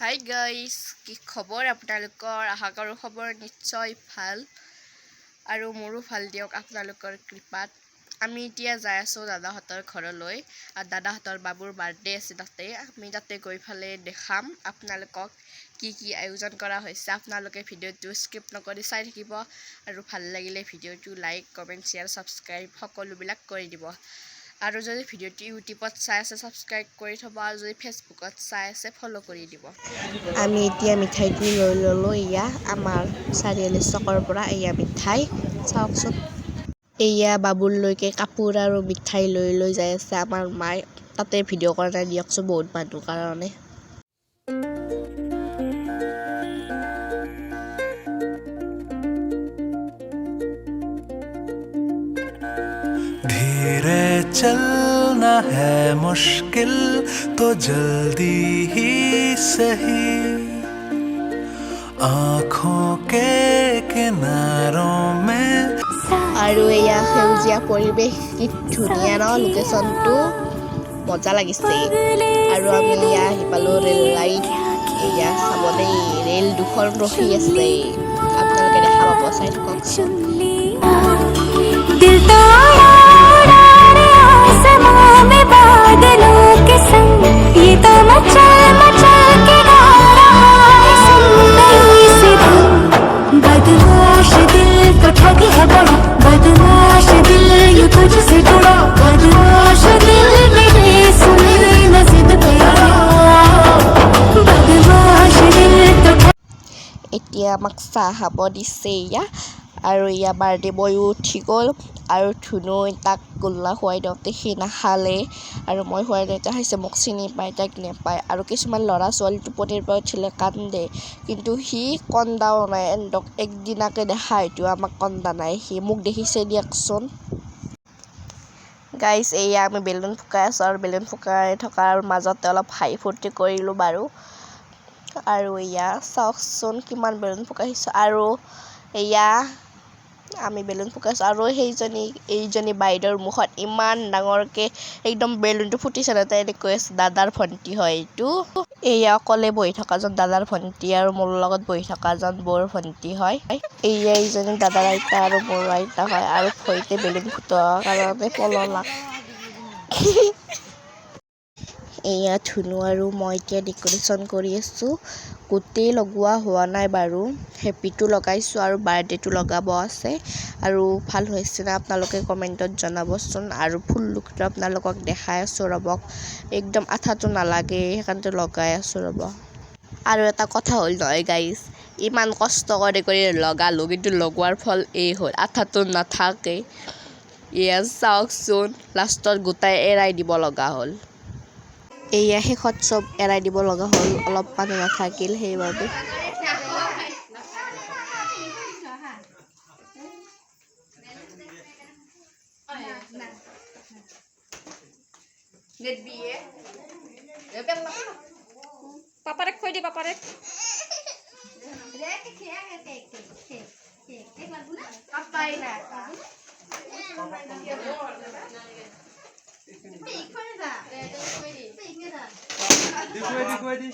Hi guys, কি খবৰ আপোনালোকৰ? আশা কৰোঁ খবৰ নিশ্চয় ভাল আৰু মোৰো ভাল দিয়ক আপোনালোকৰ কৃপাত। আমি এতিয়া যাই আছোঁ দাদাহঁতৰ ঘৰলৈ। দাদাহঁতৰ বাবুৰ বাৰ্থডে আছে তাতে। আমি তাতে গৈ ফালে দেখাম আপোনালোকক কি কি আয়োজন কৰা হৈছে। আপোনালোকে ভিডিঅ'টো স্কিপ নকৰি চাই থাকিব আৰু ভাল লাগিলে ভিডিঅ'টো লাইক, কমেণ্ট, শ্বেয়াৰ, ছাবস্ক্ৰাইব সকলোবিলাক কৰি দিব। আৰু যদি ভিডিঅ'টো ইউটিউবত চাই আছে ছাবস্ক্ৰাইব কৰি থ'ব, আৰু যদি ফেচবুকত চাই আছে ফ'ল' কৰি দিব। আমি এতিয়া মিঠাইটো লৈ ল'লোঁ। এয়া আমাৰ চাৰিআলি চকৰ পৰা এয়া মিঠাই চাওকচোন। এয়া বাবুলৈকে কাপোৰ আৰু মিঠাই লৈ যাই আছে আমাৰ মায়ে। তাতে ভিডিঅ' কৰা নাই দিয়কচোন, বহুত মানুহ কাৰণে। धीरे चलना है मुश्किल तो जल्दी ही सही आँखों के किनारों में আৰু এয়া সেউজীয়া পৰিৱেশ, কি ধুনীয়া ন লোকেশ্যনটো, মজা লাগিছে। আৰু আমি এয়া আহি পালোঁ ৰেল লাইন। এয়া চাব দেই, ৰেল দুখন ৰখি আছে। আপোনালোকে দেখা পাব, চাই থাককচোন। এতিয়া আমাক চাহ খাব দিছে এয়া। আৰু এয়া বাৰ্থডে বয়ো উঠি গ'ল আৰু ধুনু তাক গোল্লা খুৱাই দিওঁতে সি নাখালে, আৰু মই খুৱাই দিওঁতে খাইছে। মোক চিনি পায়, তাইক নেপায়। আৰু কিছুমান ল'ৰা ছোৱালী টোপনিৰ পৰা উঠিলে কান্দে, কিন্তু সি কন্দাও নাই। এন্দক একদিনাকে দেখা, হয়তো আমাক কন্দা নাই। সি মোক দেখিছে দিয়কচোন। গাইজ, এয়া আমি বেলুন ফুকাই আছোঁ, আৰু বেলুন ফুকাই থকাৰ মাজতে অলপ হাঁহি ফূৰ্তি কৰিলোঁ বাৰু। আৰু এয়া চাওকচোন কিমান বেলুন ফুকাইছোঁ। আৰু এয়া আমি বেলুন ফুকাইছোঁ, আৰু এইজনী বাইদেউৰ মুখত ইমান ডাঙৰকৈ একদম বেলুনটো ফুটিছে ন, তাই কৈ আছে দাদাৰ ভণ্টি হয় এইটো। এয়া অকলে বহি থকাজন দাদাৰ ভণ্টি, আৰু মোৰ লগত বহি থকাজন বৌৰ ভণ্টি হয়। এয়া এইজনী দাদাৰ আইতা আৰু মোৰ আইতা হয়, আৰু ভৰিতে বেলুন ফুটোৱাৰ কাৰণে পললাক। এয়া ধুনু আৰু মই এতিয়া ডেক'ৰেশ্যন কৰি আছোঁ। গোটেই লগোৱা হোৱা নাই বাৰু, হেপিটো লগাইছোঁ আৰু বাৰ্থডেটো লগাব আছে। আৰু ভাল হৈছে না আপোনালোকে কমেণ্টত জনাবচোন। আৰু ফুলটো আপোনালোকক দেখাই আছোঁ ৰ'বক, একদম আঠাটো নালাগে সেইকাৰণে লগাই আছোঁ ৰ'ব। আৰু এটা কথা হ'ল নহয় গাইজ, ইমান কষ্ট কৰি লগালোঁ, কিন্তু লগোৱাৰ ফল এই হ'ল, আঠাটো নাথাকে। এয়া চাওকচোন, লাষ্টত গোটাই এৰাই দিব লগা হ'ল। এয়া শেষত চব এৰাই দিব লগা হ'ল, অলপ মানুহ নাথাকিল সেইবাবে। পাপাৰেক কৈ দি, পাপাৰেক দেখুৱাই দি